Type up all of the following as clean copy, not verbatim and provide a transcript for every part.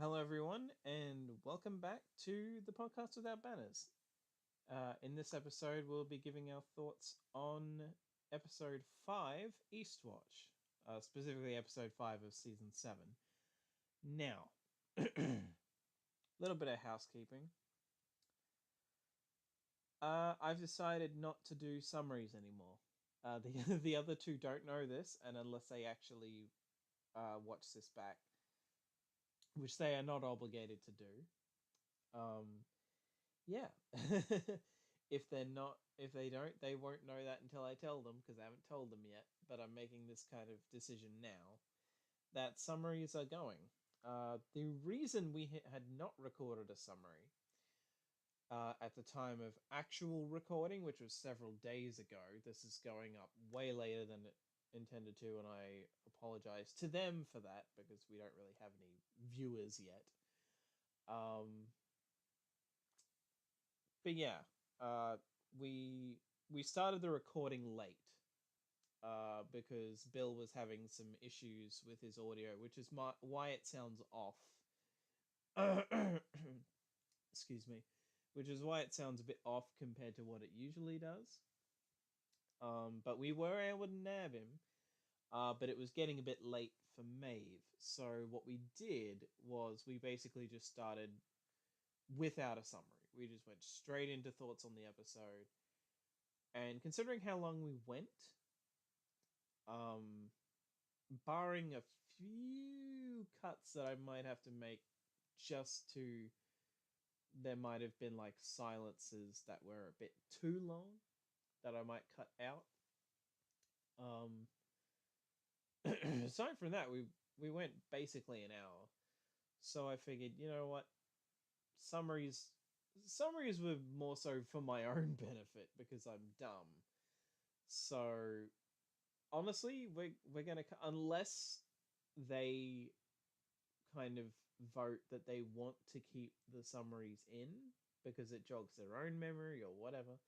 Hello, everyone, and welcome back to the podcast without banners. In this episode, we'll be giving our thoughts on episode 5, Eastwatch, specifically episode 5 of season 7. Now, a little bit of housekeeping. I've decided not to do summaries anymore. The other two don't know this, and unless they actually watch this back, which they are not obligated to do. Yeah. If they don't, they won't know that until I tell them, because I haven't told them yet. But I'm making this kind of decision now that summaries are going. The reason we had not recorded a summary at the time of actual recording, which was several days ago, this is going up way later than it intended to, and I apologize to them for that because we don't really have any viewers yet. But yeah, we started the recording late because Bill was having some issues with his audio, which is why it sounds off. Excuse me, which is why it sounds a bit off compared to what it usually does. But we were able to nab him. But it was getting a bit late for Maeve. So what we did was we basically just started without a summary. We just went straight into thoughts on the episode. And considering how long we went, barring a few cuts that I might have to make just to... There might have been like silences that were a bit too long that I might cut out. Aside from that, we went basically an hour. So I figured, you know what? Summaries were more so for my own benefit because I'm dumb. So honestly, we're gonna, unless they kind of vote that they want to keep the summaries in because it jogs their own memory or whatever,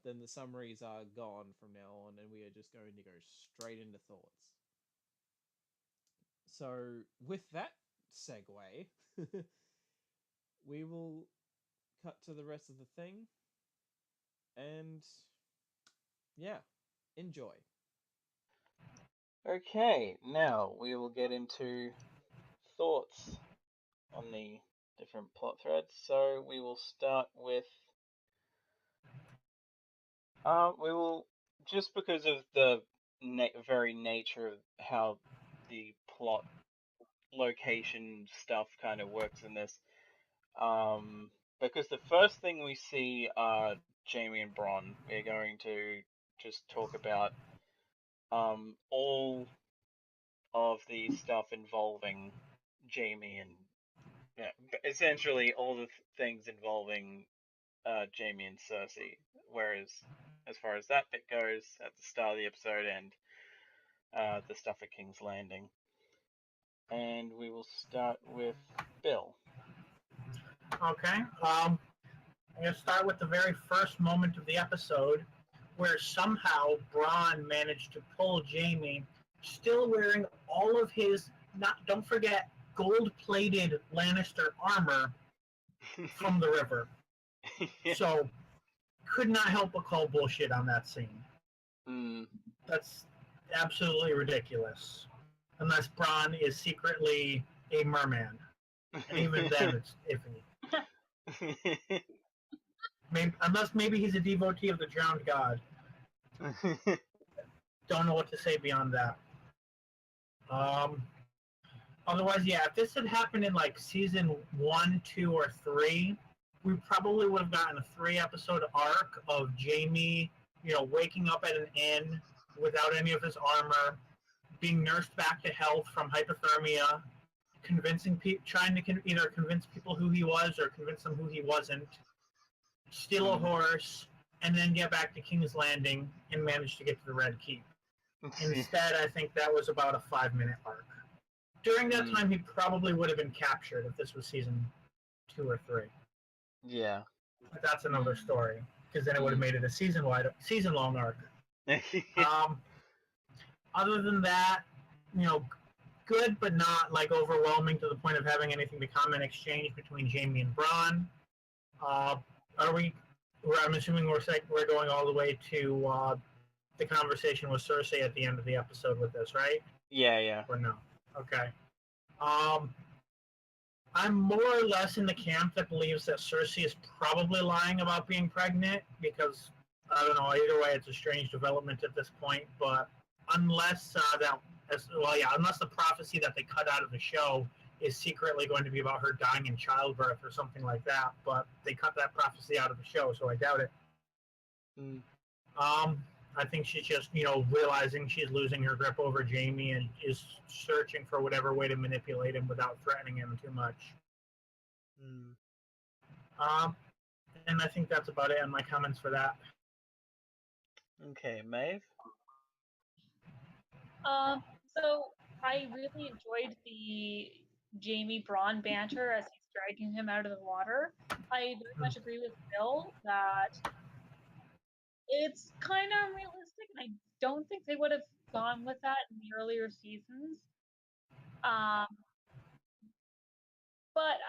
then the summaries are gone from now on, and we are just going to go straight into thoughts. So, with that segue, we will cut to the rest of the thing, and yeah, enjoy. Okay, now we will get into thoughts on the different plot threads. So we will start with we will, just because of the very nature of how the plot location stuff kind of works in this, because the first thing we see are Jamie and Bronn. We're going to just talk about all of the stuff involving Jamie and, yeah, essentially all the things involving Jamie and Cersei. Whereas, as far as that bit goes, at the start of the episode and the stuff at King's Landing. And we will start with Bill. Okay. I'm going to start with the very first moment of the episode where somehow Bronn managed to pull Jamie, still wearing all of his, don't forget, gold-plated Lannister armor from the river. Yeah. So, could not help but call bullshit on that scene. That's absolutely ridiculous. Unless Bronn is secretly a merman. And even then, it's iffy. Unless maybe he's a devotee of the drowned god. Don't know what to say beyond that. Otherwise, yeah, if this had happened in like season 1, 2, or 3, we probably would have gotten a 3-episode arc of Jamie, waking up at an inn without any of his armor, being nursed back to health from hypothermia, trying to either convince people who he was or convince them who he wasn't, steal a horse, and then get back to King's Landing and manage to get to the Red Keep. Instead, I think that was about a 5-minute arc. During that time, he probably would have been captured if this was season 2 or 3. Yeah. But that's another story, because then it would have made it a season-long arc. Other than that, good, but not like overwhelming to the point of having anything to comment exchange between Jamie and Bronn. Are we? I'm assuming we're going all the way to the conversation with Cersei at the end of the episode with this, right? Yeah, yeah. Or no? Okay. Um, I'm more or less in the camp that believes that Cersei is probably lying about being pregnant because I don't know. Either way, it's a strange development at this point. But unless unless the prophecy that they cut out of the show is secretly going to be about her dying in childbirth or something like that. But they cut that prophecy out of the show, so I doubt it. Mm. I think she's just, realizing she's losing her grip over Jamie and is searching for whatever way to manipulate him without threatening him too much. Mm. And I think that's about it on my comments for that. Okay, Maeve? So I really enjoyed the Jamie Braun banter as he's dragging him out of the water. I very much agree with Bill that it's kind of unrealistic, and I don't think they would have gone with that in the earlier seasons. But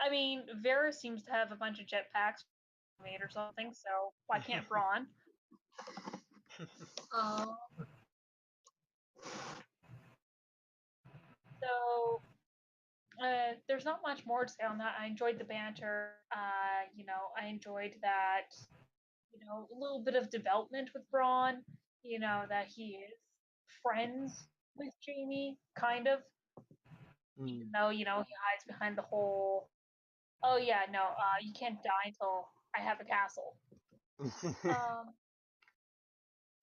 I mean, Varys seems to have a bunch of jetpacks made or something, so why can't Braun? So there's not much more to say on that. I enjoyed the banter. I enjoyed that. A little bit of development with Braun. That he is friends with Jamie, kind of. Even though he hides behind the whole. Oh yeah, no, you can't die until I have a castle.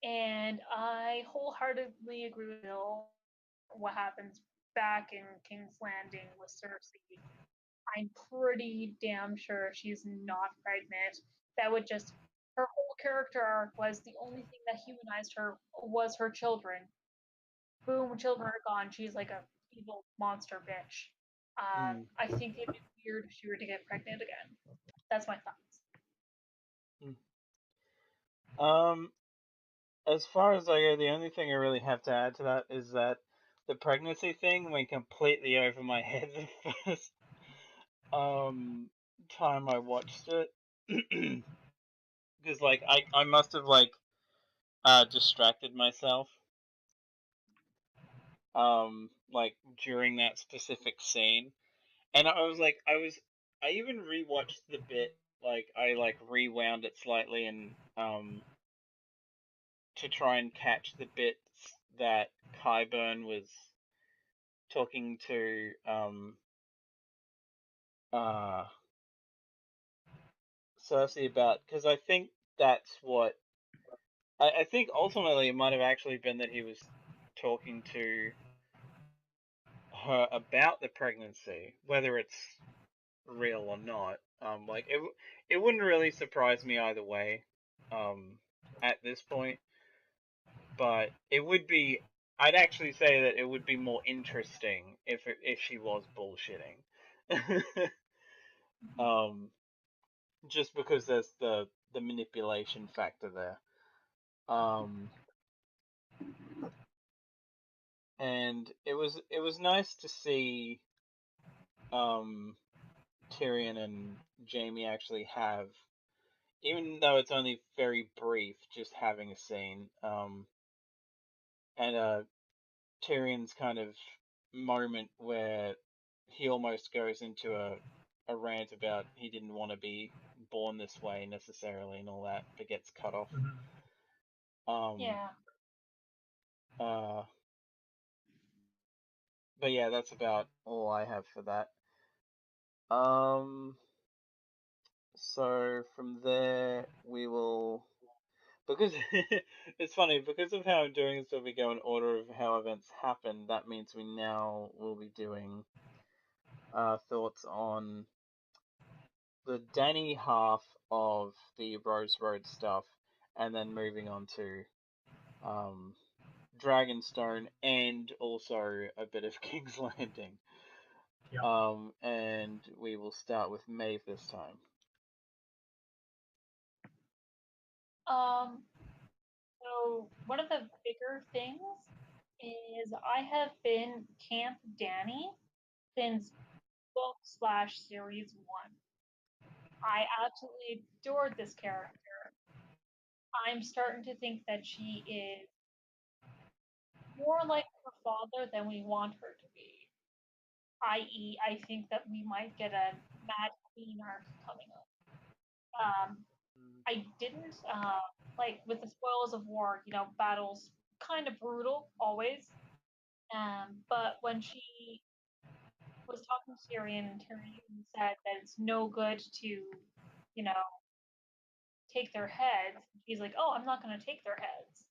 And I wholeheartedly agree with Bill. What happens back in King's Landing with Cersei, I'm pretty damn sure she's not pregnant. That would just her whole character arc was the only thing that humanized her was her children. Boom, children are gone. She's like a evil monster bitch. I think it'd be weird if she were to get pregnant again. That's my thoughts. As far as I go, the only thing I really have to add to that is that the pregnancy thing went completely over my head the first time I watched it. Because I must have distracted myself during that specific scene. And I even rewatched the bit, I rewound it slightly and to try and catch the bits that Qyburn was talking to Cersei about, because I think that's what I think ultimately it might have actually been that he was talking to her about the pregnancy, whether it's real or not. It wouldn't really surprise me either way, at this point. But it would be. I'd actually say that it would be more interesting if she was bullshitting. Just because there's the manipulation factor there. And it was nice to see Tyrion and Jamie actually have, even though it's only very brief, just having a scene. And Tyrion's kind of moment where he almost goes into a rant about he didn't want to be born this way necessarily and all that, but gets cut off. Yeah. But yeah, that's about all I have for that. So from there we will, because it's funny, because of how I'm doing this, if we go in order of how events happen, that means we now will be doing thoughts on the Dany half of the Rose Road stuff, and then moving on to Dragonstone, and also a bit of King's Landing. Yep. And we will start with Maeve this time. So one of the bigger things is I have been Camp Danny since book/series 1. I absolutely adored this character. I'm starting to think that she is more like her father than we want her to be. I.e., I think that we might get a Mad Queen arc coming up. I didn't like with the spoils of war. Battles kind of brutal always. But when she was talking to Tyrion, and Tyrion said that it's no good to, you know, take their heads. He's like, "Oh, I'm not going to take their heads."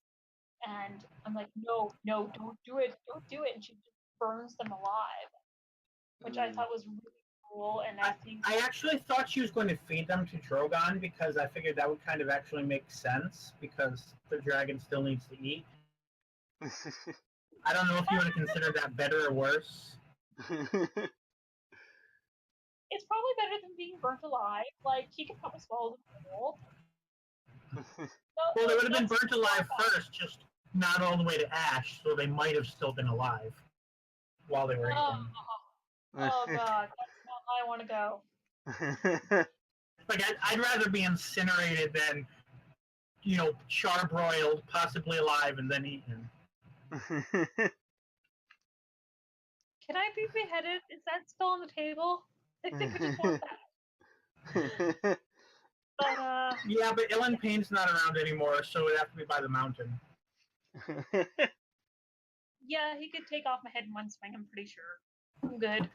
And I'm like, "No, no, don't do it, don't do it." And she just burns them alive, which I thought was really cool. And I think I actually thought she was going to feed them to Drogon because I figured that would kind of actually make sense because the dragon still needs to eat. I don't know if you want to consider that better or worse. it's probably better than being burnt alive. Like he could probably swallow them whole. Well, they would have been burnt alive first, just not all the way to ash, so they might have still been alive while they were eating. Oh god, that's not how I want to go. Like I'd rather be incinerated than, charbroiled, possibly alive, and then eaten. Can I be beheaded? Is that still on the table? I think I just want that. But yeah, but Ilan Payne's not around anymore, so it'd have to be by the mountain. yeah, he could take off my head in one swing. I'm pretty sure. I'm good.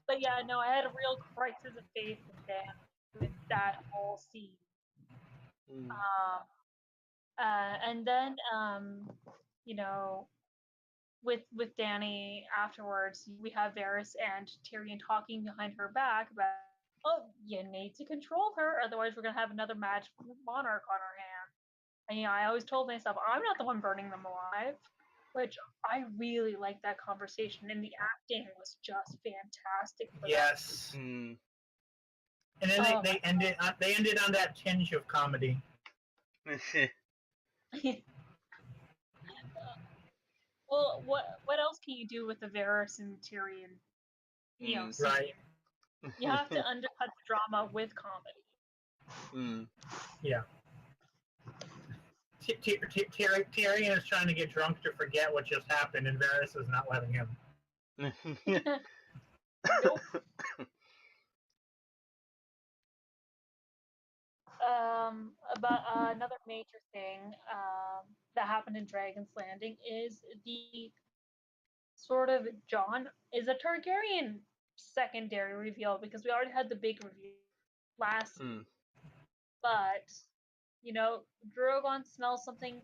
But yeah, no, I had a real crisis of faith in Dan with that whole scene. And then, with Dany afterwards, we have Varys and Tyrion talking behind her back about, oh, you need to control her, otherwise we're gonna have another Mad Monarch on our hands. And I always told myself, I'm not the one burning them alive, which I really liked that conversation, and the acting was just fantastic. Yes. And then they ended on that tinge of comedy. Well, what else can you do with the Varys and Tyrion? Scene? Right. You have to undercut the drama with comedy. Yeah. Tyrion is trying to get drunk to forget what just happened, and Varys is not letting him. Nope. But another major thing that happened in Dragon's Landing is the sort of Jon is a Targaryen secondary reveal, because we already had the big reveal last season. But Drogon smells something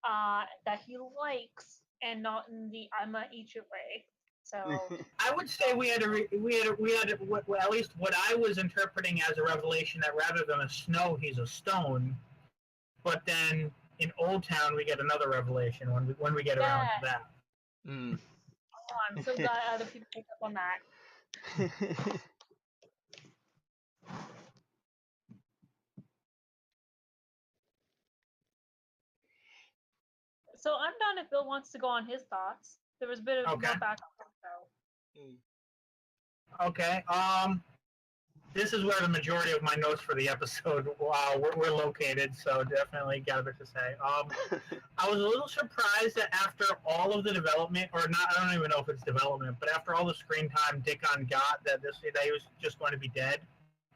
that he likes, and not in the "I'ma eat you" way. So I would say we had at least what I was interpreting as a revelation, that rather than a snow, he's a stone. But then in Old Town, we get another revelation when we get around to that. Oh, I'm so glad other people picked up on that. So I'm done if Bill wants to go on his thoughts. There was a bit of more back and forth, though. Okay. This is where the majority of my notes for the episode were located, so definitely got a bit to say. I was a little surprised that after all of the development, or not, I don't even know if it's development, but after all the screen time Dickon got, that he was just going to be dead.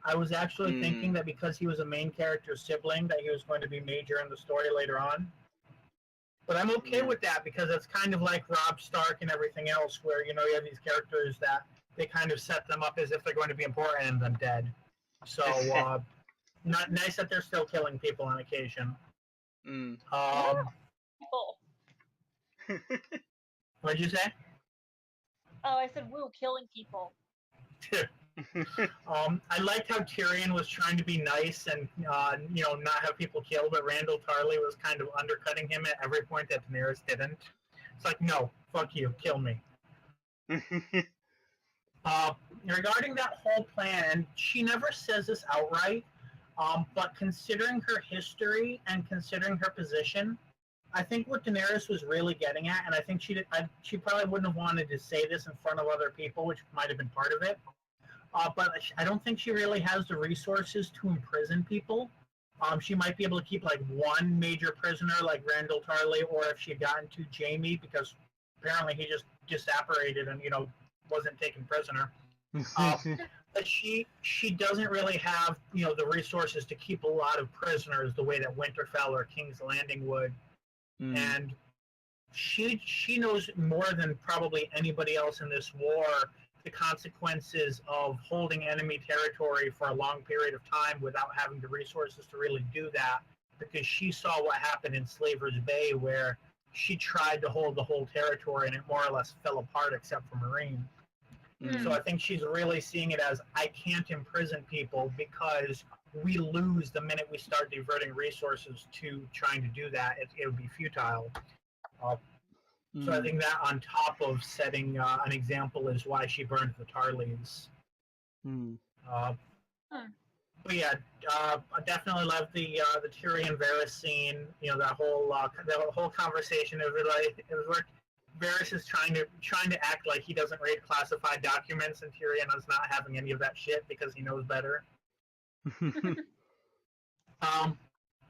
I was actually thinking that because he was a main character's sibling, that he was going to be major in the story later on. But I'm okay with that, because it's kind of like Robb Stark and everything else, where you have these characters that they kind of set them up as if they're going to be important and then dead. So, not nice that they're still killing people on occasion. What did you say? Oh, I said, woo, killing people. I liked how Tyrion was trying to be nice and not have people killed, but Randall Tarley was kind of undercutting him at every point that Daenerys didn't. It's like, no, fuck you, kill me. Regarding that whole plan, and she never says this outright, But considering her history and considering her position, I think what Daenerys was really getting at, and I think she probably wouldn't have wanted to say this in front of other people, which might have been part of it. But I don't think she really has the resources to imprison people. She might be able to keep like one major prisoner, like Randall Tarley, or if she had gotten to Jaime, because apparently he just disapparated and wasn't taken prisoner. But she doesn't really have the resources to keep a lot of prisoners the way that Winterfell or King's Landing would. And she knows more than probably anybody else in this war the consequences of holding enemy territory for a long period of time without having the resources to really do that, because she saw what happened in Slaver's Bay, where she tried to hold the whole territory and it more or less fell apart except for Marine. So I think she's really seeing it as, I can't imprison people because we lose the minute we start diverting resources to trying to do that. It would be futile. So I think that on top of setting an example is why she burned the Tarleys. But yeah, I definitely love the Tyrion Varys scene. That whole conversation. It was like Varys is trying to act like he doesn't read classified documents, and Tyrion is not having any of that shit because he knows better.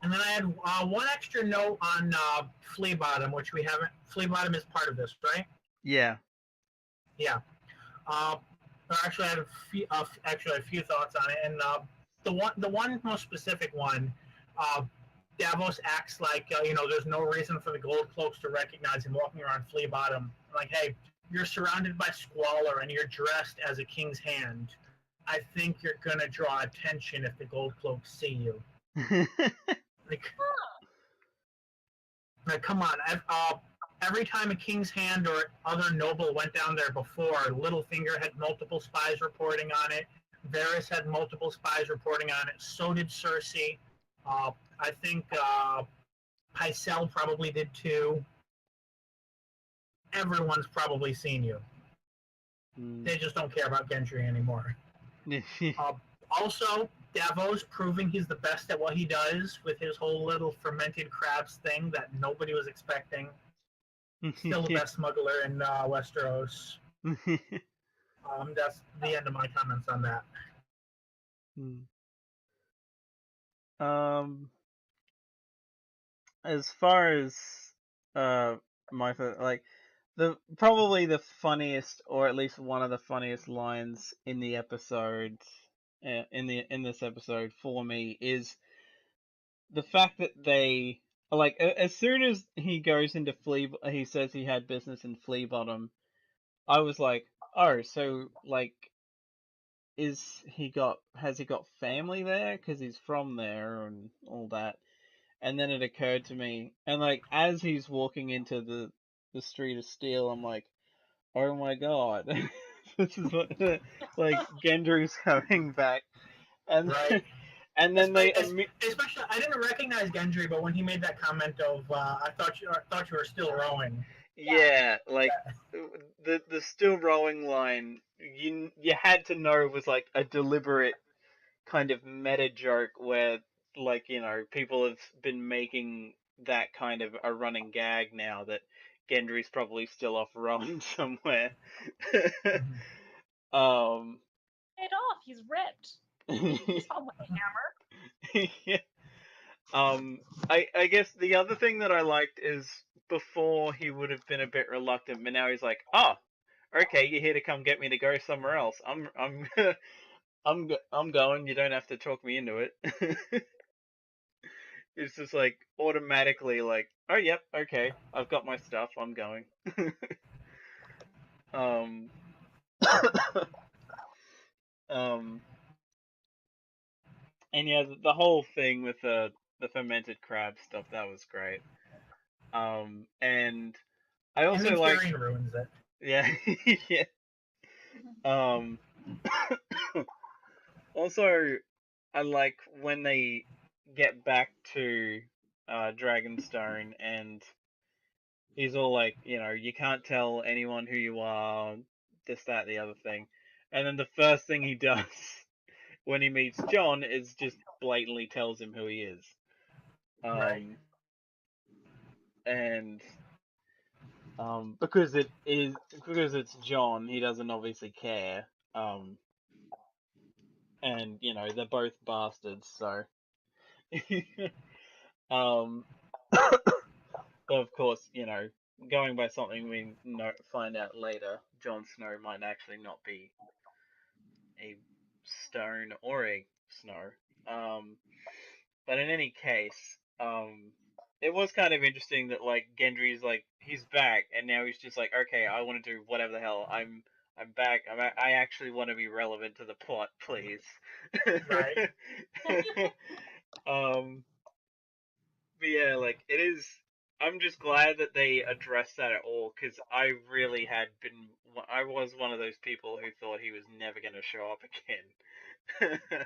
And then I had one extra note on Flea Bottom, which we haven't. Flea Bottom is part of this, right? Yeah. Yeah. Actually, I had a few thoughts on it, and the one most specific one, Davos acts like there's no reason for the Gold Cloaks to recognize him walking around Flea Bottom. Like, hey, you're surrounded by squalor and you're dressed as a king's hand. I think you're gonna draw attention if the Gold Cloaks see you. Like, come on! Every time a king's hand or other noble went down there before, Littlefinger had multiple spies reporting on it. Varys had multiple spies reporting on it. So did Cersei. I think Pycelle probably did too. Everyone's probably seen you. They just don't care about Gendry anymore. Also, Davos proving he's the best at what he does with his whole little fermented crabs thing that nobody was expecting. Still the best smuggler in Westeros. That's the end of my comments on that. As far as probably the funniest, or at least one of the funniest lines in the episode, in this episode for me, is the fact that they as soon as he goes into he says he had business in Flea Bottom. I was like, oh, so has he got family there because he's from there and all that. And then it occurred to me, and as he's walking into the Street of Steel, I'm like, oh my god, this is what Gendry's coming back, and right. And then especially I didn't recognize Gendry, but when he made that comment of I thought you were still rowing. Yeah, the still rowing line, you had to know it was a deliberate kind of meta joke where people have been making that kind of a running gag now that Gendry's probably still off rowing somewhere. Get off, he's ripped. He's on with a hammer. Yeah. I guess the other thing that I liked is before he would have been a bit reluctant, but now he's like, oh, okay, you're here to come get me to go somewhere else. I'm going. You don't have to talk me into it. It's just automatically oh yep, okay, I've got my stuff. I'm going. And yeah, the whole thing with the fermented crab stuff, that was great. And I also like Tyrion ruins it. Yeah, yeah. Also, I like when they get back to Dragonstone and he's all you can't tell anyone who you are, this, that, the other thing. And then the first thing he does when he meets John, is just blatantly tells him who he is. Right. And because it's John, he doesn't obviously care. And you know they're both bastards, so um, but of course, you know, going by something we find out later, Jon Snow might actually not be a stone or a snow. But in any case, it was kind of interesting that like Gendry's like he's back and now he's just like, okay, I want to do whatever the hell. I'm back. I actually want to be relevant to the plot, please. Right. um, but yeah, like it is. I'm just glad that they addressed that at all because I really had been. I was one of those people who thought he was never going to show up again.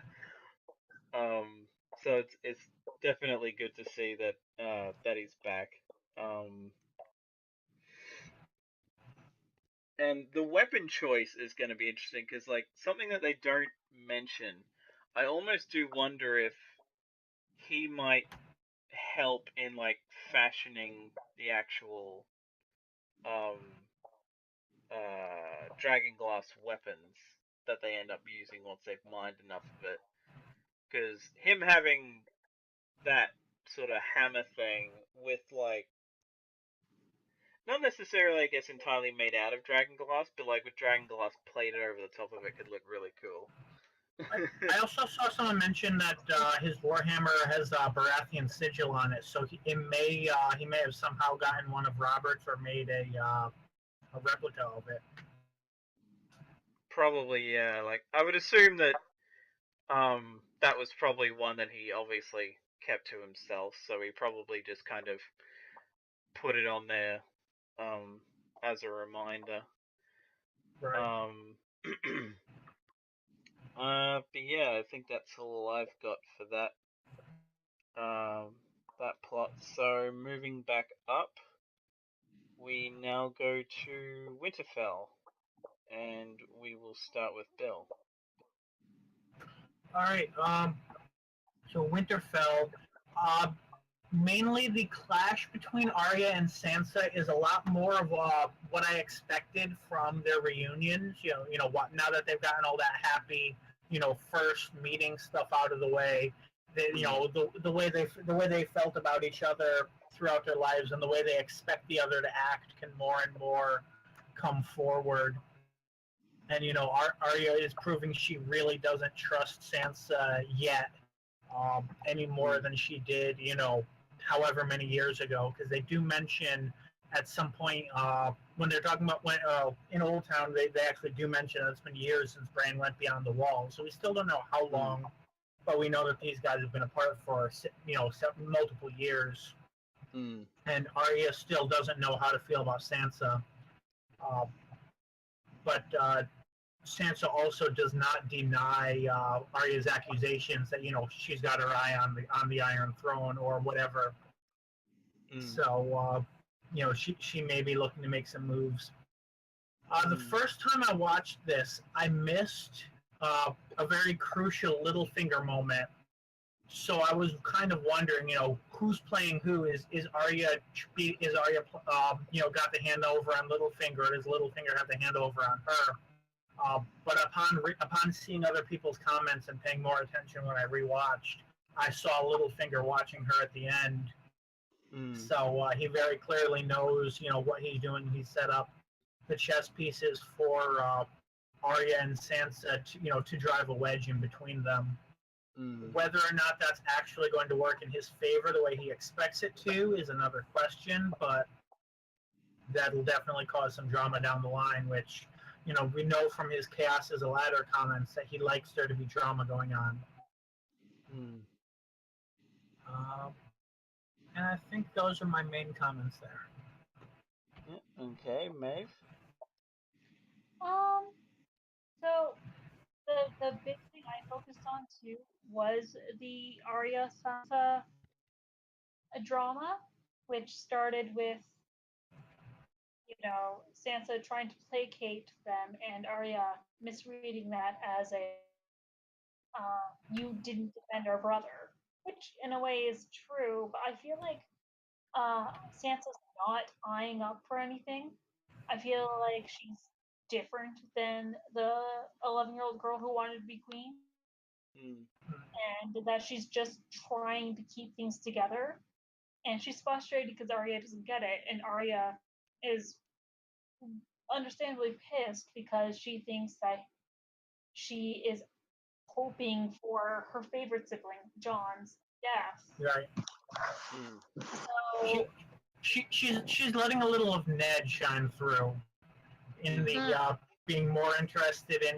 um, so it's definitely good to see that that he's back. Um, and the weapon choice is going to be interesting because like something that they don't mention. I almost do wonder if he might help in like fashioning the actual um dragon glass weapons that they end up using once they've mined enough of it. Because him having that sort of hammer thing with like not necessarily I guess entirely made out of dragon glass, but like with dragon glass plated over the top of it could look really cool. I also saw someone mention that his Warhammer has Baratheon sigil on it, so he may have somehow gotten one of Robert's or made a replica of it. Probably, yeah. Like I would assume that that was probably one that he obviously kept to himself, so he probably just kind of put it on there as a reminder. Right. But yeah, I think that's all I've got for that plot. So moving back up, we now go to Winterfell, and we will start with Bill. All right. So Winterfell. Uh, Mainly the clash between Arya and Sansa is a lot more of what I expected from their reunions. What now that they've gotten all that happy, first meeting stuff out of the way. The way they felt about each other throughout their lives and the way they expect the other to act can more and more come forward. And Arya is proving she really doesn't trust Sansa yet, any more than she did, however many years ago, because they do mention at some point when they're talking about when in Old Town, they actually do mention that it's been years since Bran went beyond the wall. So we still don't know how long, but we know that these guys have been apart for multiple years. And Arya still doesn't know how to feel about Sansa, but Sansa also does not deny Arya's accusations that she's got her eye on the Iron Throne or whatever. So she may be looking to make some moves. The first time I watched this, I missed a very crucial Littlefinger moment. So I was kind of wondering, who's playing who? Is Arya got the handover on Littlefinger, or does Littlefinger have the handover on her? But upon seeing other people's comments and paying more attention when I rewatched, I saw Littlefinger watching her at the end. So he very clearly knows, what he's doing. He set up the chess pieces for Arya and Sansa, to drive a wedge in between them. Whether or not that's actually going to work in his favor the way he expects it to is another question, but that'll definitely cause some drama down the line, which we know from his Chaos as a Ladder comments that he likes there to be drama going on. And I think those are my main comments there. Okay, Maeve? So the big thing I focused on too was the Arya Sansa drama, which started with Sansa trying to placate them and Arya misreading that as a you didn't defend our brother, which in a way is true. But I feel like Sansa's not eyeing up for anything. I feel like she's different than the 11-year-old girl who wanted to be queen, Mm. and that she's just trying to keep things together. And she's frustrated because Arya doesn't get it, and Arya is understandably pissed because she thinks that she is hoping for her favorite sibling, John's death. Right. Mm. So She's letting a little of Ned shine through in the being more interested in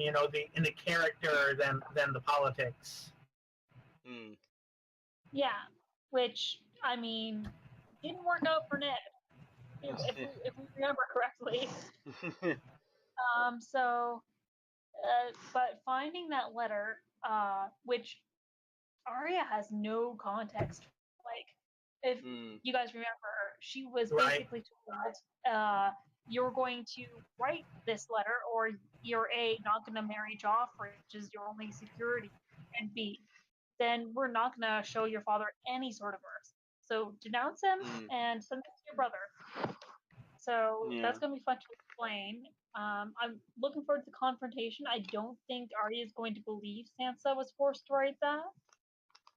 the character than the politics. Mm. yeah, which I mean didn't work out for Ned, if we remember correctly. So, but finding that letter, which Arya has no context. Like, if you guys remember, she was basically told, "You're going to write this letter, or you're A, not going to marry Joffrey, which is your only security, and B, then we're not going to show your father any sort of mercy. So denounce him and send it to your brother." So that's going to be fun to explain. I'm looking forward to the confrontation. I don't think Arya is going to believe Sansa was forced to write that.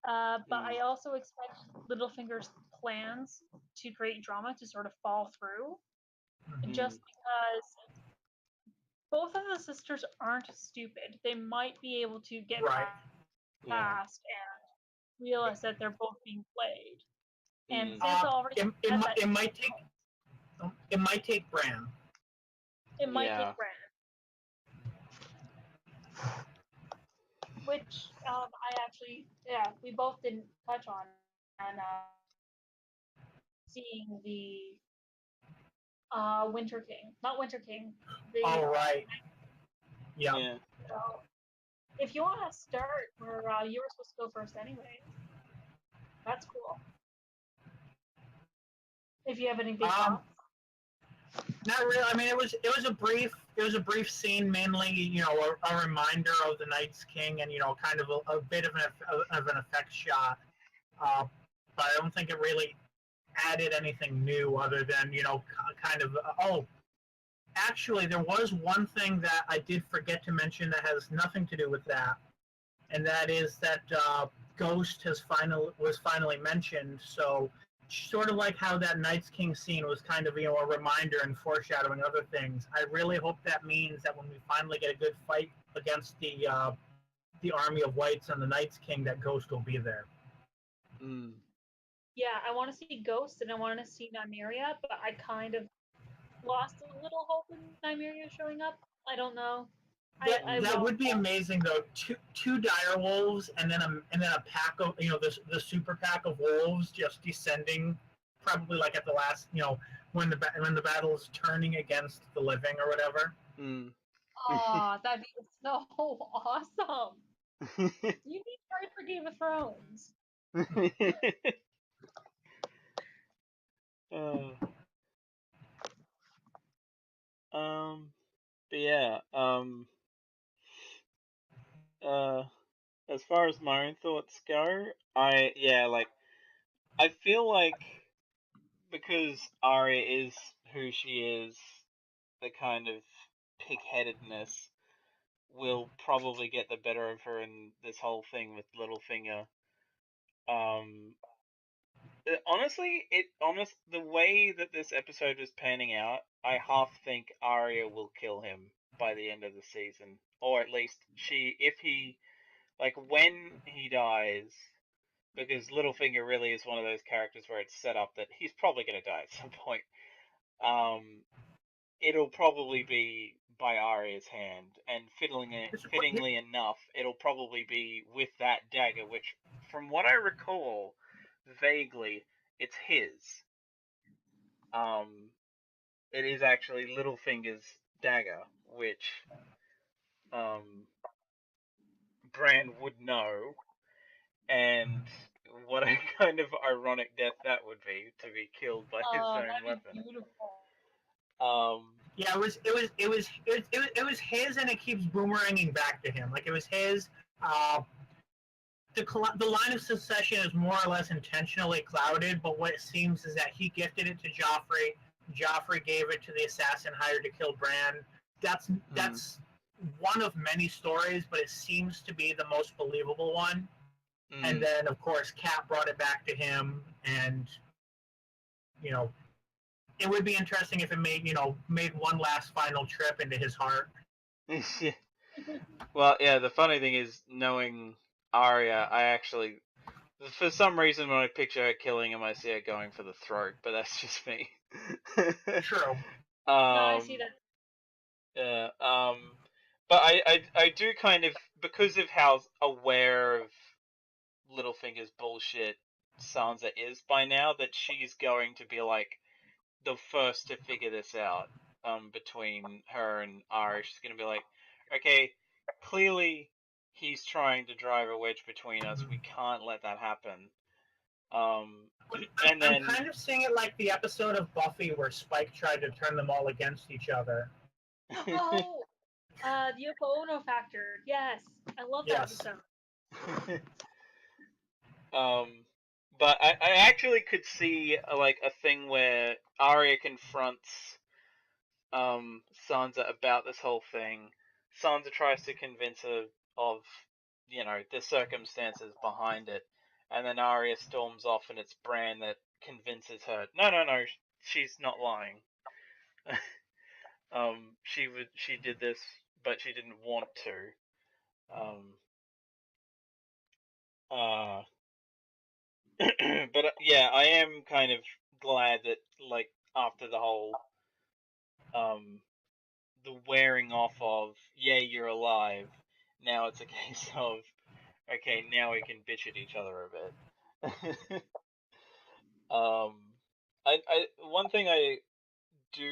But I also expect Littlefinger's plans to create drama to sort of fall through, just because both of the sisters aren't stupid. They might be able to get past and realize that they're both being played. And Sansa already it might take Bran. It might take Bran. Which I actually, we both didn't touch on, and seeing the Winter King, not Winter King. Yeah. So, if you want to start where you were supposed to go first, anyways, that's cool. If you have any big thoughts. Not really. I mean, it was a brief scene, mainly a reminder of the Night's King, and kind of a bit of an effect shot. But I don't think it really added anything new other than kind of actually there was one thing that I did forget to mention that has nothing to do with that, and that is that Ghost was finally mentioned. So sort of like how that Night's King scene was kind of a reminder and foreshadowing other things. I really hope that means that when we finally get a good fight against the army of whites and the Night's King, that Ghost will be there. Yeah, I want to see Ghost and I want to see Nymeria, but I kind of lost a little hope in Nymeria showing up. I don't know. That would be amazing though. Two dire wolves and then a pack of the super pack of wolves just descending, probably like at the last when the battle is turning against the living or whatever. Oh, that'd be so awesome. You need to write for Game of Thrones. But yeah, as far as my own thoughts go, I feel like because Arya is who she is, the kind of pig-headedness will probably get the better of her in this whole thing with Littlefinger. Honestly, the way that this episode is panning out, I half think Arya will kill him by the end of the season, or at least when he dies, because Littlefinger really is one of those characters where it's set up that he's probably going to die at some point. It'll probably be by Arya's hand, and fittingly enough, it'll probably be with that dagger, which, from what I recall, vaguely, it's his. It is actually Littlefinger's dagger, which Bran would know, and what a kind of ironic death that would be killed by his own weapon. Beautiful. Yeah, it was his, and it keeps boomeranging back to him. Like it was his. the line of succession is more or less intentionally clouded, but what it seems is that he gifted it to Joffrey. Joffrey gave it to the assassin hired to kill Bran. That's one of many stories, but it seems to be the most believable one. And then, of course, Cat brought it back to him, and it would be interesting if it made one last final trip into his heart. Well, yeah. The funny thing is, knowing Arya, I actually, for some reason, when I picture her killing him, I see her going for the throat. But that's just me. True. No, I see that. Yeah. But I do kind of, because of how aware of Littlefinger's bullshit Sansa is by now, that she's going to be like the first to figure this out. Between her and Arya, she's gonna be like, okay, clearly he's trying to drive a wedge between us. We can't let that happen. And then I'm kind of seeing it like the episode of Buffy where Spike tried to turn them all against each other. Oh, the Yoko Ono factor. Yes, I love that episode. But I actually could see like a thing where Arya confronts Sansa about this whole thing. Sansa tries to convince her of, the circumstances behind it, and then Arya storms off, and it's Bran that convinces her. No, she's not lying. She did this, but she didn't want to. But yeah, I am kind of glad that, like, after the whole the wearing off of, yeah, you're alive, now it's a case of, okay, now we can bitch at each other a bit. One thing I do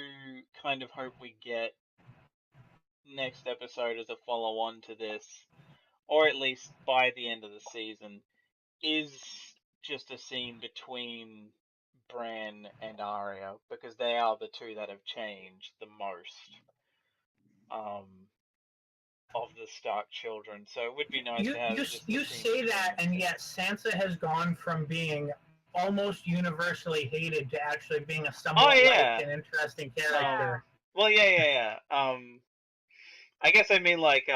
kind of hope we get next episode as a follow-on to this, or at least by the end of the season, is just a scene between Bran and Arya, because they are the two that have changed the most of the Stark children. So it would be nice to have You say that, and yet Sansa has gone from being almost universally hated to actually being a somewhat liked and interesting character. Well, yeah. I guess I mean like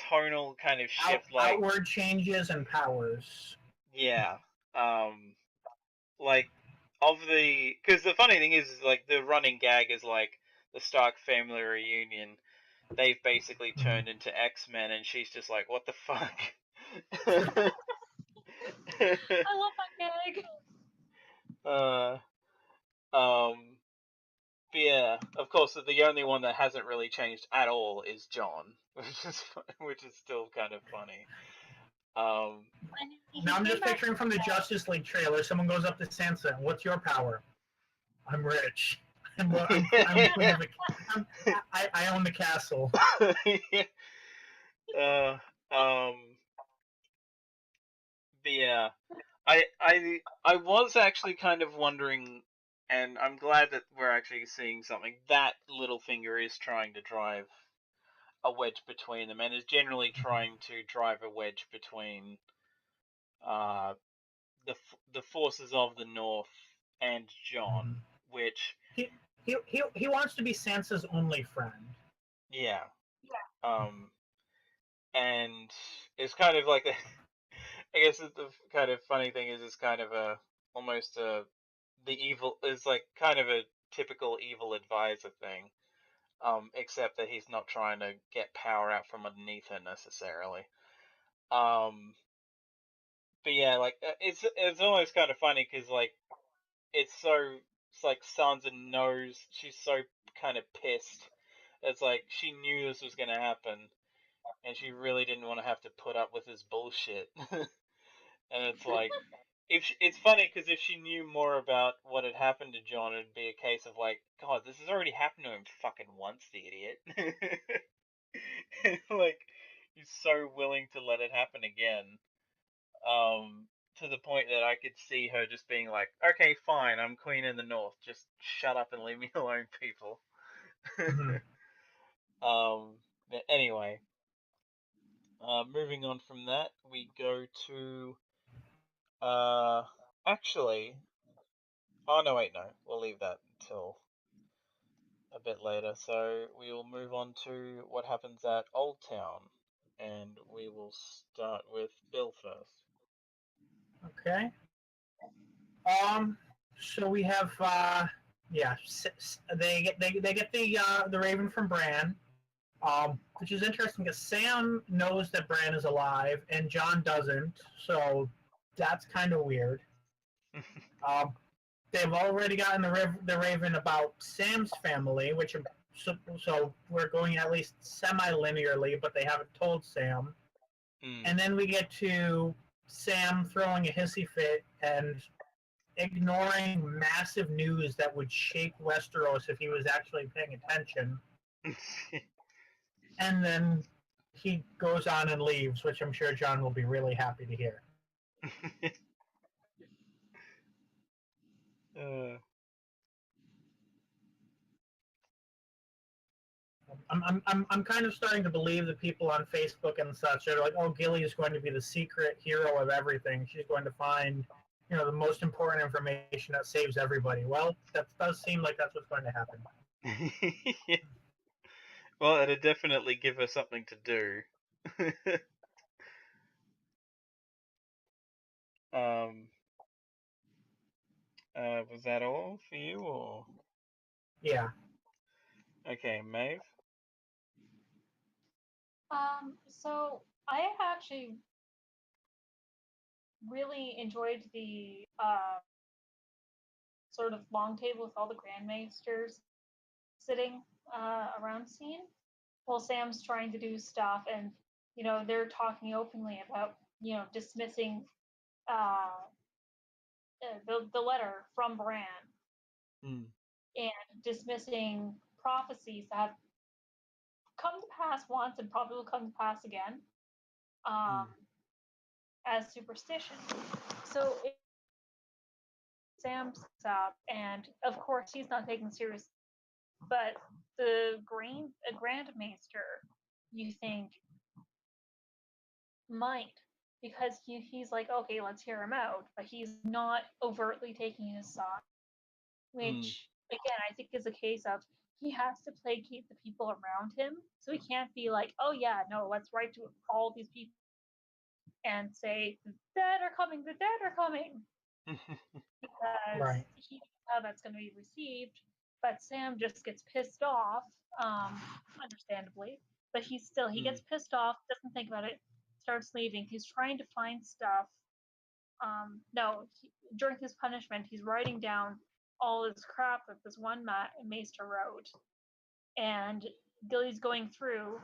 tonal kind of shift, like outward changes and powers. Yeah. Like because the funny thing is like the running gag is like the Stark family reunion. They've basically turned into X-Men, and she's just like, "What the fuck?" I love that gag. But yeah, of course, the only one that hasn't really changed at all is John, which is still kind of funny. Now I'm just picturing from the Justice League trailer, someone goes up to Sansa, "What's your power?" "I'm rich. I own the castle." But yeah, I was actually kind of wondering, and I'm glad that we're actually seeing something, that Littlefinger is trying to drive a wedge between them, and is generally trying to drive a wedge between the forces of the North and John, which he wants to be Sansa's only friend. Yeah. And it's kind of like I guess the kind of funny thing is, it's kind of almost the evil is like kind of a typical evil advisor thing, except that he's not trying to get power out from underneath her necessarily. But yeah, like it's almost kind of funny because like it's like Sansa knows, she's so kind of pissed. It's like she knew this was gonna happen, and she really didn't want to have to put up with his bullshit. And it's like, it's funny because if she knew more about what had happened to John, it'd be a case of like, God, this has already happened to him fucking once, the idiot. Like, he's so willing to let it happen again. To the point that I could see her just being like, okay, fine, I'm queen in the north, just shut up and leave me alone, people. But anyway, Moving on from that, we go to actually. Oh no, wait, no. We'll leave that until a bit later. So we will move on to what happens at Old Town, and we will start with Bill first. Okay. So we have yeah, they get the Raven from Bran, which is interesting because Sam knows that Bran is alive and John doesn't, so that's kind of weird. Um, they've already gotten the Raven about Sam's family, which so we're going at least semi-linearly, but they haven't told Sam. And then we get to Sam throwing a hissy fit and ignoring massive news that would shake Westeros if he was actually paying attention. And then he goes on and leaves, which I'm sure John will be really happy to hear. I'm kind of starting to believe the people on Facebook and such are like, oh, Gilly is going to be the secret hero of everything. She's going to find, the most important information that saves everybody. Well, that does seem like that's what's going to happen. Well, it'd definitely give her something to do. Was that all for you, or? Yeah. Okay, Maeve? So I actually really enjoyed the sort of long table with all the grandmasters sitting around scene while Sam's trying to do stuff, and they're talking openly about dismissing the letter from Bran and dismissing prophecies that have come to pass once and probably will come to pass again as superstition. So Sam sits up, and of course he's not taken seriously. But the Grandmaster, you think, might, because he's like, okay, let's hear him out, but he's not overtly taking his side, which again I think is a case of he has to placate the people around him, so he can't be like, oh yeah, no, let's write to all these people and say the dead are coming, the dead are coming, because Right. he knows how that's going to be received. But Sam just gets pissed off, understandably. But he gets pissed off, doesn't think about it, starts leaving. He's trying to find stuff. No, during his punishment, he's writing down all this crap that this one maester wrote, and Gilly's going through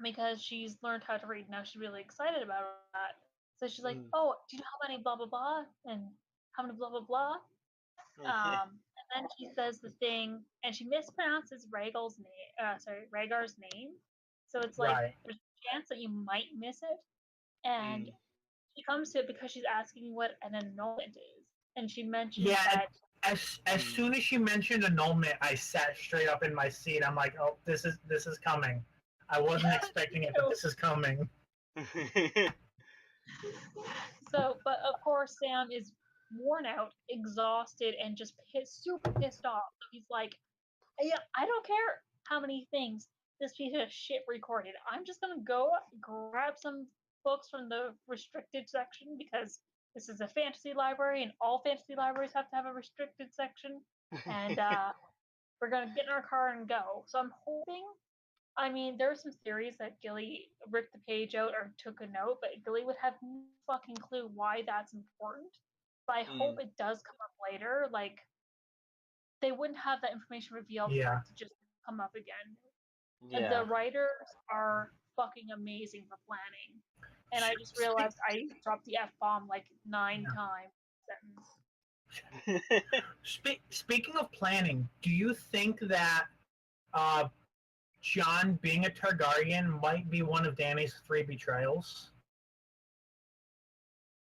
because she's learned how to read. Now she's really excited about that. So she's like, "Oh, do you know how many blah blah blah and how many blah blah blah?" And then she says the thing, and she mispronounces Rhaegar's name. So it's like Right. there's a chance that you might miss it. And she comes to it because she's asking what an annulment is, and she mentions that. As soon as she mentioned annulment, I sat straight up in my seat. I'm like, oh, this is coming. I wasn't expecting it, but this is coming. So, but of course, Sam is worn out, exhausted, and just super pissed off. So he's like, "Yeah, I don't care how many things this piece of shit recorded. I'm just gonna go grab some books from the restricted section because this is a fantasy library, and all fantasy libraries have to have a restricted section. And we're gonna get in our car and go." So I'm hoping. I mean, there are some theories that Gilly ripped the page out or took a note, but Gilly would have no fucking clue why that's important. But I hope it does come up later. Like, they wouldn't have that information revealed for it to just come up again. Yeah. The writers are fucking amazing for planning. And I just realized I dropped the F-bomb like 9 times in a sentence. Speaking of planning, do you think that Jon being a Targaryen might be one of Dany's 3 betrayals?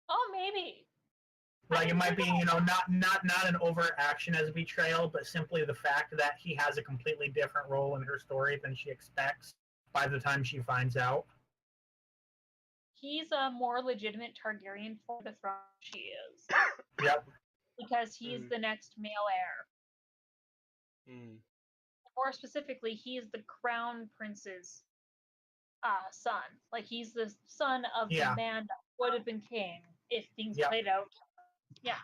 Oh, maybe. Like, it might be, not an overt action as a betrayal, but simply the fact that he has a completely different role in her story than she expects by the time she finds out. he's a more legitimate Targaryen for the throne than she is. Yep. Because he's the next male heir. More specifically, he's the crown prince's son. Like, he's the son of the man that would have been king if things played out. Yeah.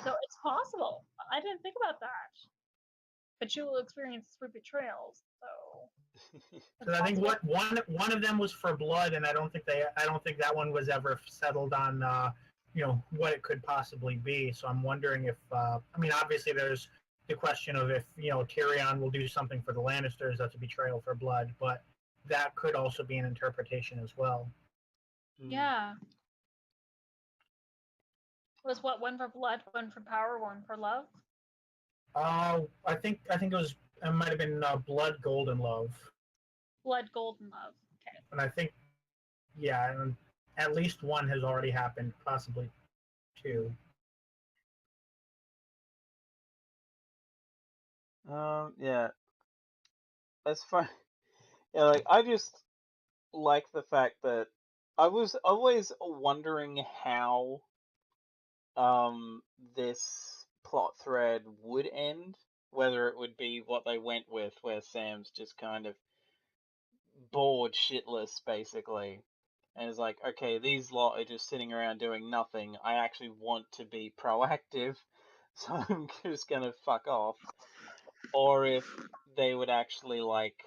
So it's possible. I didn't think about that. But she will experience 3 betrayals, so. Because I think one of them was for blood, and I don't think that one was ever settled on what it could possibly be. So I'm wondering if obviously there's the question of if Tyrion will do something for the Lannisters that's a betrayal for blood, but that could also be an interpretation as well. Yeah. Was what, one for blood, one for power, one for love? I think it might have been blood, gold, and love. Blood, gold, and love. Okay. And I think, and at least one has already happened, possibly 2. Yeah. That's fine. Yeah, like, I just like the fact that I was always wondering how this plot thread would end, whether it would be what they went with, where Sam's just kind of bored shitless, basically, and is like, okay, these lot are just sitting around doing nothing, I actually want to be proactive, so I'm just gonna fuck off. Or if they would actually, like,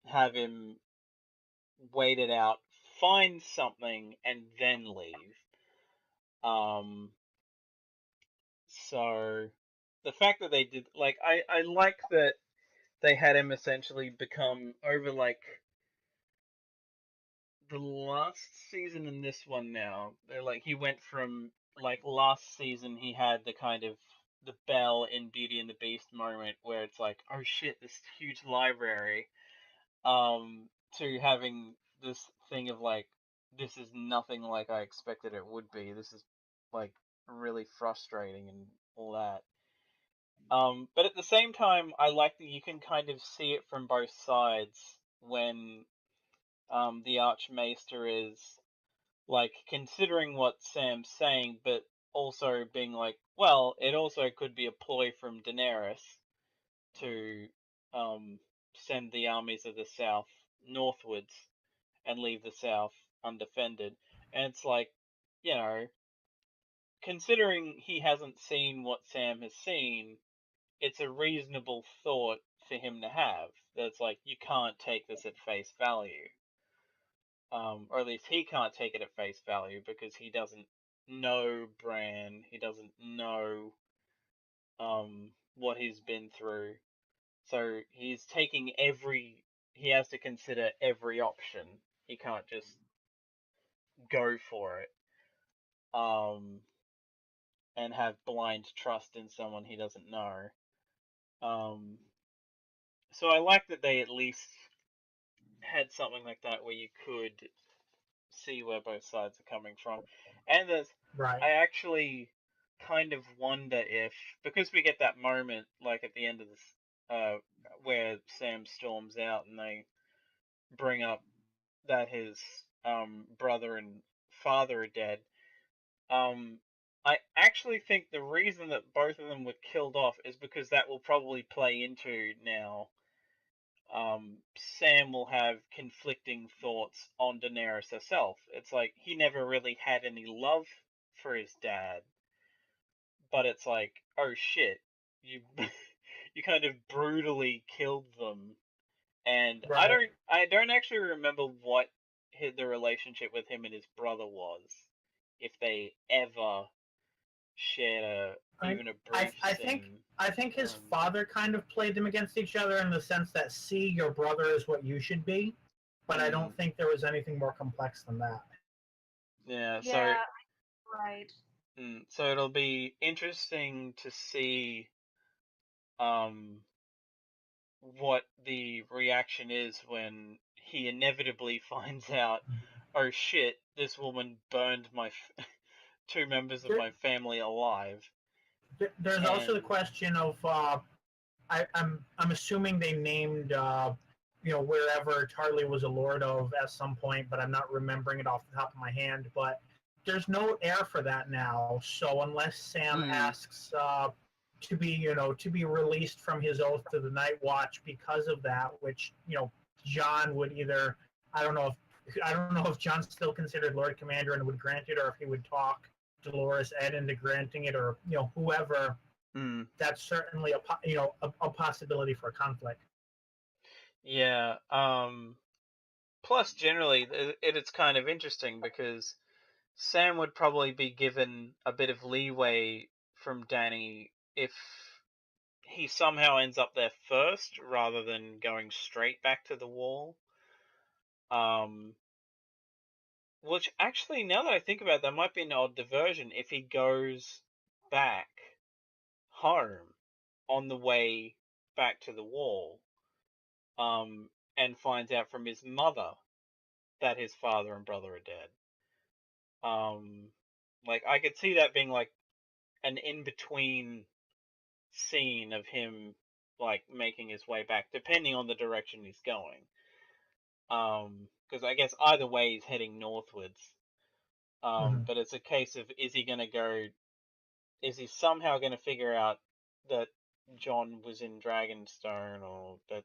have him wait it out, find something, and then leave. So the fact that they did, like, I like that they had him essentially become, over, like, the last season and this one now, they're like, he went from, like, last season he had the kind of the Belle in Beauty and the Beast moment where it's like, oh shit, this huge library, to having this thing of, like, this is nothing like I expected it would be. This is, like, really frustrating and all that. But at the same time, I like that you can kind of see it from both sides when the Archmaester is, like, considering what Sam's saying, but also being like, well, it also could be a ploy from Daenerys to send the armies of the South northwards and leave the South undefended. And it's like, considering he hasn't seen what Sam has seen, it's a reasonable thought for him to have. That's like, you can't take this at face value. Or at least he can't take it at face value because he doesn't know Bran. He doesn't know what he's been through. So he's taking he has to consider every option. He can't just go for it. And have blind trust in someone he doesn't know. So I like that they at least had something like that where you could see where both sides are coming from. And I actually kind of wonder if, because we get that moment, like, at the end of this, where Sam storms out and they bring up that his brother and father are dead, I actually think the reason that both of them were killed off is because that will probably play into now. Sam will have conflicting thoughts on Daenerys herself. It's like, he never really had any love for his dad, but it's like, oh shit, you you kind of brutally killed them. And I don't actually remember what the relationship with him and his brother was, if they ever shared even a brief scene. I think his father kind of played them against each other in the sense that, see, your brother is what you should be, but I don't think there was anything more complex than that. Yeah, right. So it'll be interesting to see what the reaction is when he inevitably finds out, oh shit, this woman burned my 2 members of my family alive. There's also the question of I'm assuming they named wherever Tarly was a lord of at some point, but I'm not remembering it off the top of my hand. But there's no heir for that now. So unless Sam asks to be released from his oath to the Night Watch because of that, which John would either I don't know if John's still considered Lord Commander and would grant it, or if he would talk Dolores Ed into granting it, or whoever. That's certainly a possibility for conflict. Yeah. Plus, generally, it's kind of interesting because Sam would probably be given a bit of leeway from Danny if he somehow ends up there first rather than going straight back to the wall. Which actually, now that I think about it, that might be an odd diversion if he goes back home on the way back to the wall, and finds out from his mother that his father and brother are dead. Like, I could see that being like an in-between scene of him like making his way back, depending on the direction he's going. Because I guess either way he's heading northwards. But it's a case of is he somehow gonna figure out that John was in Dragonstone, or that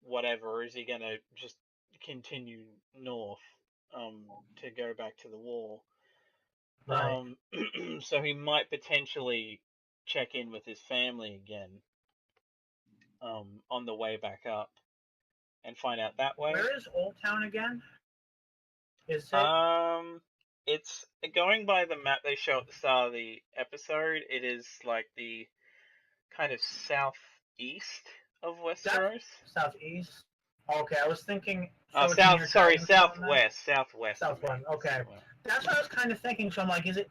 whatever, or is he gonna just continue north to go back to the wall? Right. So he might potentially check in with his family again on the way back up and find out that way. Where is Old Town again? Is it? It's going by the map they show at the start of the episode. It is like the kind of southeast of Westeros. Southeast. Okay, I was thinking. Oh, So it's near southwest. Southwest. Okay, that's what I was kind of thinking. So I'm like, is it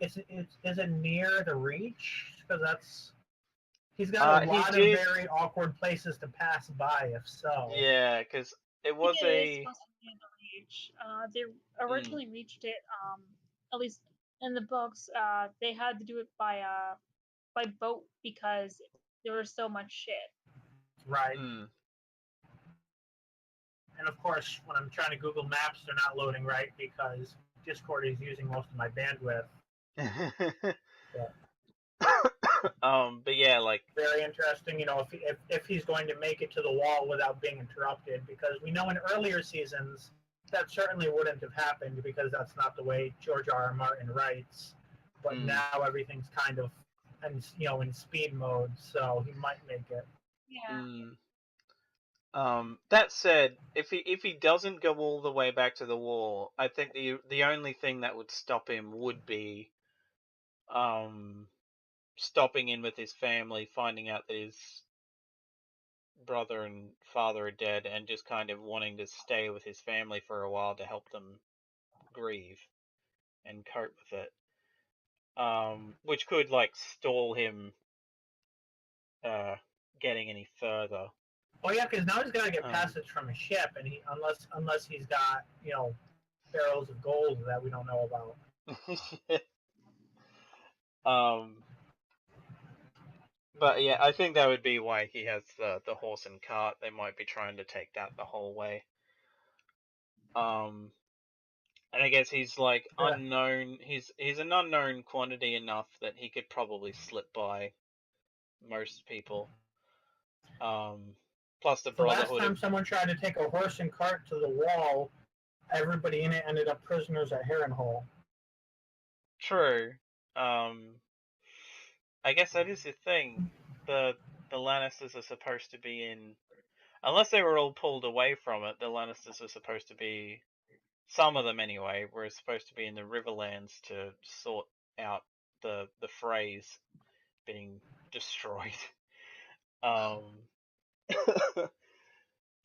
near the Reach? Because he's got a lot of very awkward places to pass by. If so, yeah, because it was it is supposed to be in the Reach. They originally reached it. At least in the books, they had to do it by boat because there was so much shit. Right. And of course, when I'm trying to Google Maps, they're not loading right because Discord is using most of my bandwidth. But yeah, like, very interesting. If he's going to make it to the wall without being interrupted, because we know in earlier seasons that certainly wouldn't have happened because that's not the way George R.R. Martin writes. But now everything's kind of in speed mode, so he might make it. Yeah. That said, if he doesn't go all the way back to the wall, I think the only thing that would stop him would be stopping in with his family, finding out that his brother and father are dead, and just kind of wanting to stay with his family for a while to help them grieve and cope with it. Which could like stall him getting any further. Oh yeah, because now he's got to get passage from a ship, and unless he's got barrels of gold that we don't know about. But yeah, I think that would be why he has the horse and cart. They might be trying to take that the whole way. And I guess he's like unknown. He's an unknown quantity enough that he could probably slip by most people. Plus the Brotherhood. Last time someone tried to take a horse and cart to the wall, everybody in it ended up prisoners at Harrenhal. True. I guess that is the thing. The Lannisters are supposed to be in, unless they were all pulled away from it. The Lannisters are supposed to be, some of them anyway, were supposed to be in the Riverlands to sort out the Freys being destroyed.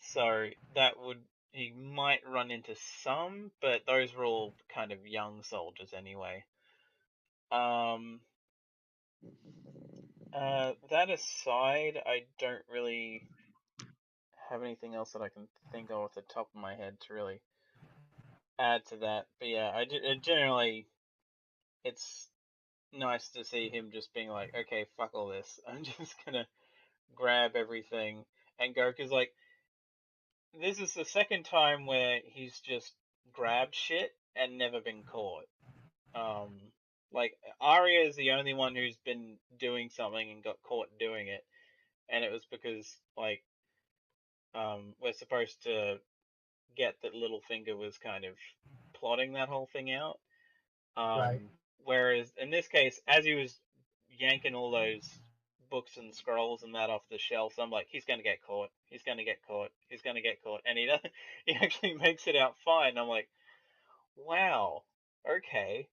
So that would, he might run into some, but those were all kind of young soldiers anyway. That aside, I don't really have anything else that I can think of off the top of my head to really add to that. But yeah, I generally, it's nice to see him just being like, okay, fuck all this. I'm just gonna grab everything. And Goku's like, this is the second time where he's just grabbed shit and never been caught. Like, Arya is the only one who's been doing something and got caught doing it. And it was because, like, we're supposed to get that Littlefinger was kind of plotting that whole thing out. Right. Whereas in this case, as he was yanking all those books and scrolls and that off the shelves, I'm like, he's gonna get caught. He's gonna get caught. He's gonna get caught, and he doesn't. He actually makes it out fine. I'm like, wow, okay.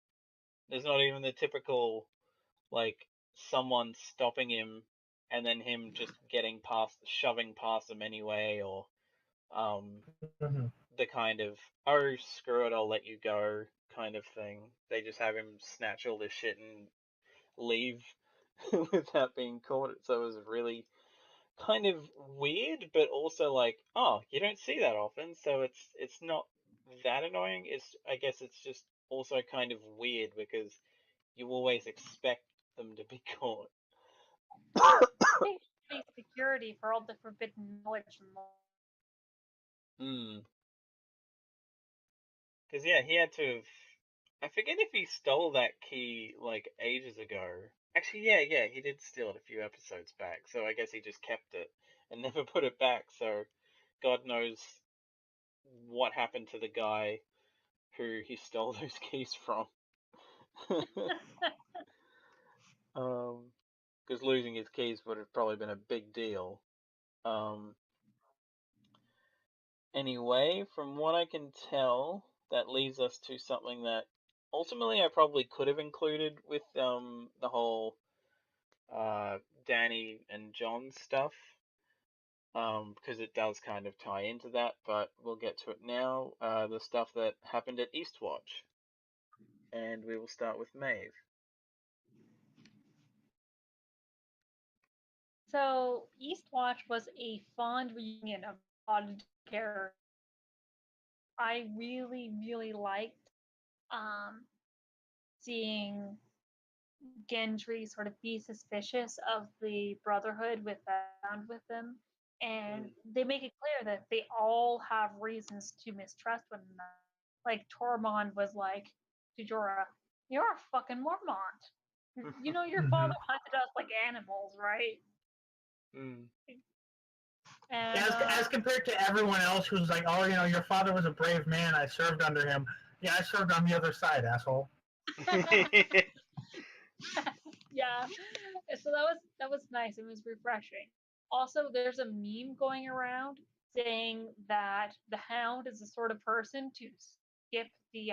There's not even the typical like someone stopping him and then him just getting past, shoving past him anyway, or Mm-hmm. the kind of, oh, screw it, I'll let you go kind of thing. They just have him snatch all this shit and leave without being caught. So it was really kind of weird, but also like, oh, you don't see that often, so it's not that annoying. I guess it's just also kind of weird because you always expect them to be caught. Security for all the forbidden knowledge. Hmm. Because yeah, he had to have. I forget if he stole that key like ages ago. Actually, yeah, he did steal it a few episodes back. So I guess he just kept it and never put it back. So God knows what happened to the guy who he stole those keys from. Because losing his keys would have probably been a big deal. Um, Anyway, from what I can tell, that leads us to something that ultimately I probably could have included with the whole Danny and John stuff, because it does kind of tie into that, but we'll get to it now. The stuff that happened at Eastwatch, and we will start with Maeve. So Eastwatch was a fond reunion of a lot of characters. I really, really liked seeing Gendry sort of be suspicious of the Brotherhood found with them, and they make it clear that they all have reasons to mistrust one another. Like Tormund was like to Jorah, "You're a fucking Mormont. You know your Mm-hmm. father hunted us like animals, right?" Mm. And As compared to everyone else who's like, oh, your father was a brave man. I served under him. Yeah, I served on the other side, asshole. yeah, so that was nice. It was refreshing. Also, there's a meme going around saying that the Hound is the sort of person to skip the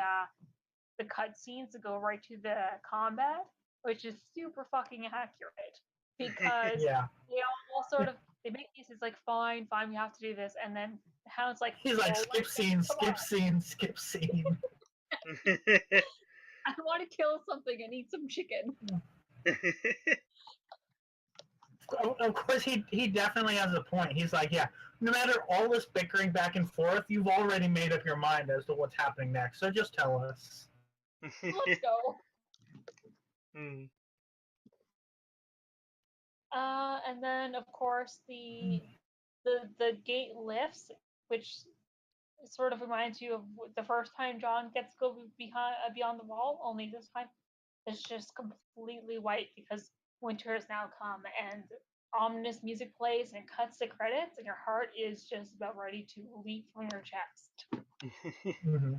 cutscenes to go right to the combat, which is super fucking accurate because Yeah. they all sort of they make cases like fine, we have to do this, and then the Hound's like, He's like, "Oh, skip let's scene, come skip on. scene, skip scene. I want to kill something and eat some chicken." Of course, he definitely has a point. He's like, yeah, no matter all this bickering back and forth, you've already made up your mind as to what's happening next. So just tell us. Let's go. Mm. And then of course the gate lifts, which sort of reminds you of the first time John gets to go beyond the wall. Only this time it's just completely white because winter has now come, and ominous music plays and cuts to credits, and your heart is just about ready to leap from your chest. Mm-hmm.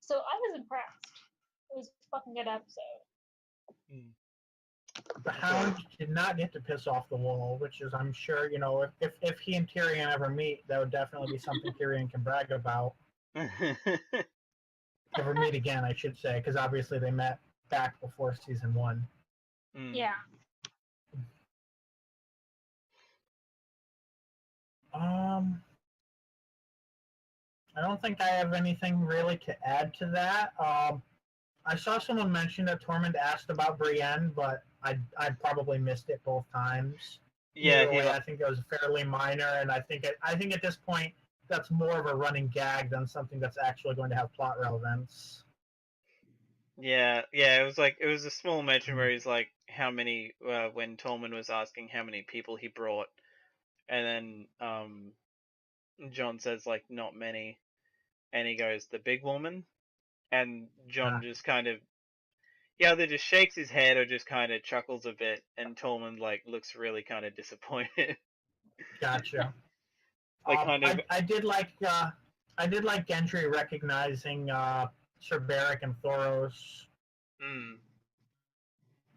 So I was impressed. It was a fucking good episode. Mm. The Hound did not get to piss off the wall, which is, I'm sure, if he and Tyrion ever meet, that would definitely be something Tyrion can brag about. Ever meet again, I should say, because obviously they met back before season 1. Mm. Yeah. I don't think I have anything really to add to that. I saw someone mention that Tormund asked about Brienne, but I probably missed it both times. Yeah, Either way, I think it was fairly minor, and I think at this point that's more of a running gag than something that's actually going to have plot relevance. Yeah, it was a small mention where he's like, how many, when Tormund was asking how many people he brought And then John says like not many, and he goes the big woman, and John just kind of either just shakes his head or just kind of chuckles a bit, and Tolman like looks really kind of disappointed. Gotcha. Like kind of I did like Gendry recognizing Sir Beric and Thoros.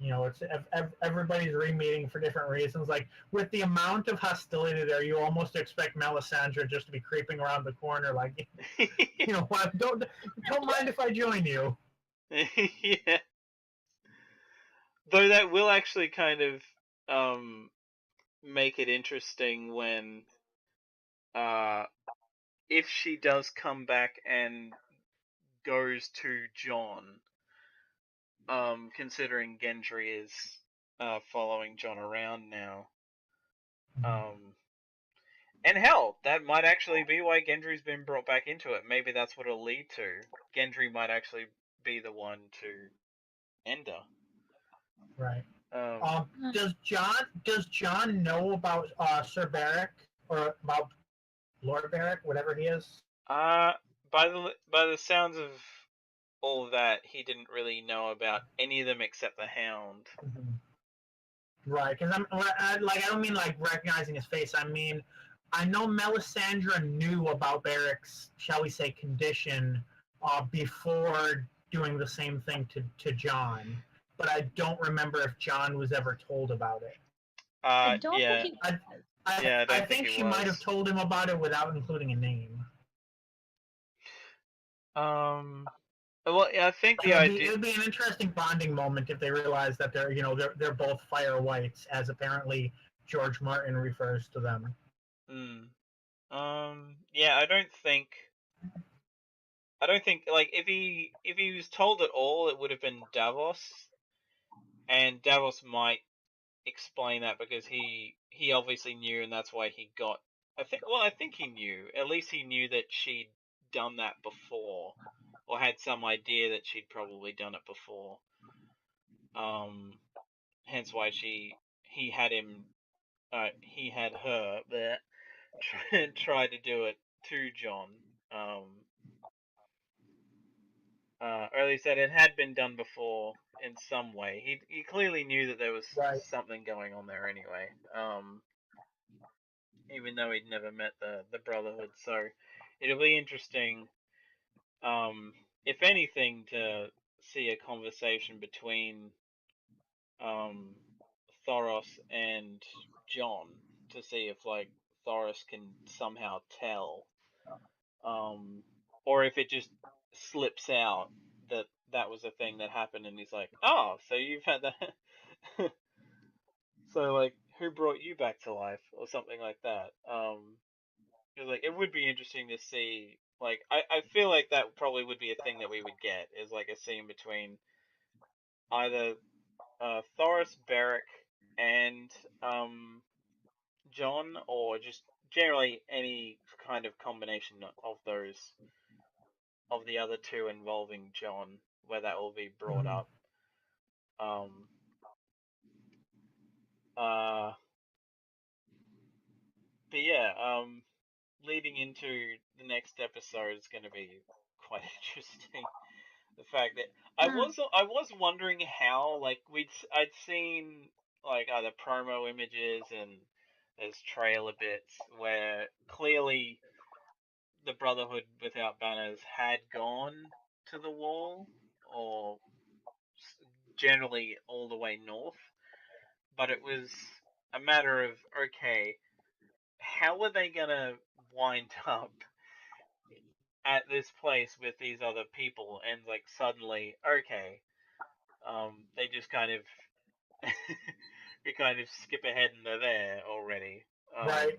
You know, it's everybody's re-meeting for different reasons. Like with the amount of hostility there, you almost expect Melisandre just to be creeping around the corner, like, you know, don't mind if I join you. Yeah. Though that will actually kind of make it interesting when if she does come back and goes to John, considering Gendry is following John around now. And hell, that might actually be why Gendry's been brought back into it. Maybe that's what it'll lead to. Gendry might actually be the one to enter. Right. Does John know about Sir Beric or about Lord Beric, whatever he is? By the sounds of all of that, he didn't really know about any of them except the Hound. Right, because I don't mean like recognizing his face. I mean, I know Melisandre knew about Beric's, shall we say, condition before doing the same thing to John, but I don't remember if John was ever told about it. I don't think he was. I think she might have told him about it without including a name. Well, I think the idea it would be an interesting bonding moment if they realize that they're both fire whites, as apparently George Martin refers to them. Yeah, I don't think like if he was told at all, it would have been Davos, and Davos might explain that because he obviously knew, and that's why he got. I think he knew. At least he knew that she'd done that before, or had some idea that she'd probably done it before. Hence why he had her there try to do it to John. Or at least that it had been done before in some way. He clearly knew that there was something going on there anyway. Even though he'd never met the Brotherhood, so it'll be interesting. If anything, to see a conversation between Thoros and John to see if like Thoros can somehow tell, or if it just slips out that was a thing that happened, and he's like, oh, so you've had that. So like, who brought you back to life, or something like that. Because like it would be interesting to see. Like I feel like that probably would be a thing that we would get, is like a scene between either Thoros, Beric, and John, or just generally any kind of combination of those, of the other two involving John, where that will be brought up. But yeah, leading into the next episode is going to be quite interesting. The fact that I was wondering how, like, I'd seen like either promo images and there's trailer bits where clearly the Brotherhood without banners had gone to the Wall, or generally all the way north, but it was a matter of, okay, how are they gonna wind up at this place with these other people? And like suddenly, okay, they just kind of you kind of skip ahead and they're there already. Right.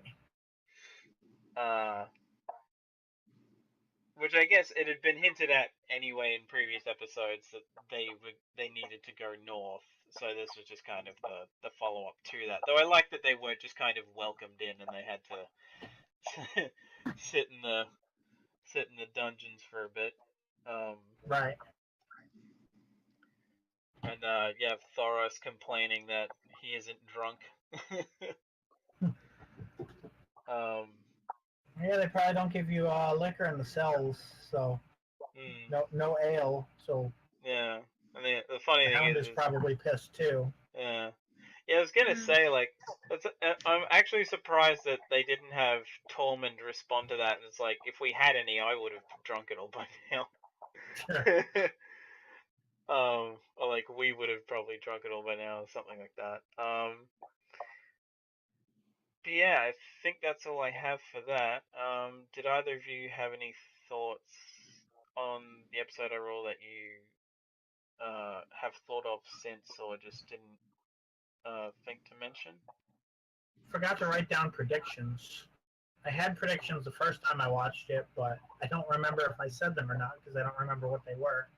Which I guess it had been hinted at anyway in previous episodes that they needed to go north, so this was just kind of the follow up to that. Though I like that they weren't just kind of welcomed in and they had to sit in the dungeons for a bit. Right. And you have Thoros complaining that he isn't drunk. Yeah, they probably don't give you liquor in the cells, so no ale. So yeah. And the funny the thing Hound is is probably pissed too. yeah. Yeah, I was gonna say, like, I'm actually surprised that they didn't have Tormund respond to that. And it's like, if we had any, I would have drunk it all by now. Sure. Or like we would have probably drunk it all by now, or something like that. But yeah, I think that's all I have for that. Did either of you have any thoughts on the episode overall that you have thought of since, or just didn't think to mention? Forgot to write down predictions. I had predictions the first time I watched it, but I don't remember if I said them or not because I don't remember what they were.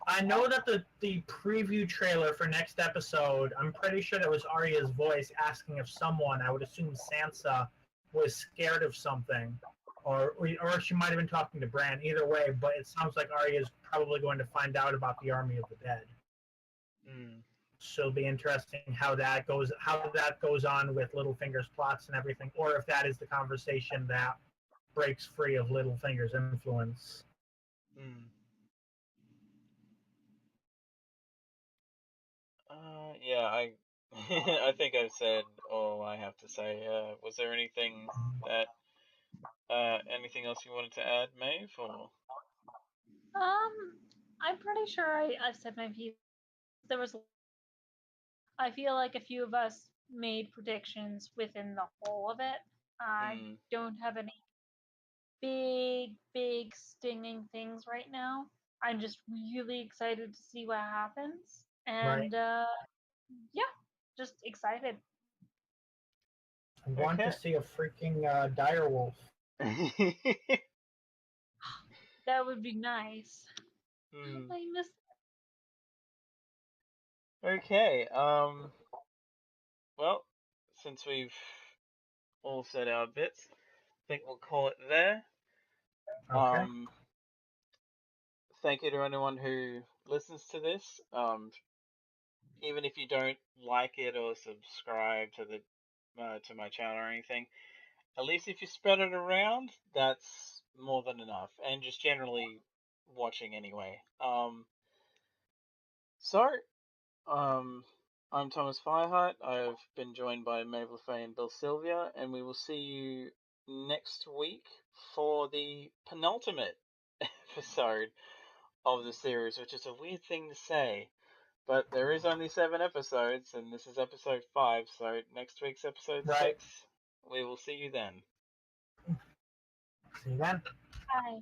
I know that the preview trailer for next episode, I'm pretty sure that was Arya's voice asking if someone, I would assume Sansa, was scared of something, or she might have been talking to Bran. Either way, but it sounds like Arya is probably going to find out about the Army of the Dead. So it'll be interesting how that goes on with Littlefinger's plots and everything, or if that is the conversation that breaks free of Littlefinger's influence. Yeah, I think I've said all I have to say. Was there anything else you wanted to add, Maeve? Or I'm pretty sure I've said my piece. There was, I feel like a few of us made predictions within the whole of it. I don't have any big stinging things right now. I'm just really excited to see what happens, and yeah, just excited. I want to see a freaking direwolf. That would be nice. I miss Okay. Well, since we've all said our bits, I think we'll call it there. Okay. Thank you to anyone who listens to this. Even if you don't like it or subscribe to the to my channel or anything, at least if you spread it around, that's more than enough. And just generally watching anyway. I'm Thomas Fireheart. I've been joined by Maeve LaFey and Bill Silvia, and we will see you next week for the penultimate episode of the series, which is a weird thing to say. But there is only 7 episodes, and this is episode 5, so next week's episode 6, we will see you then. See you then. Bye.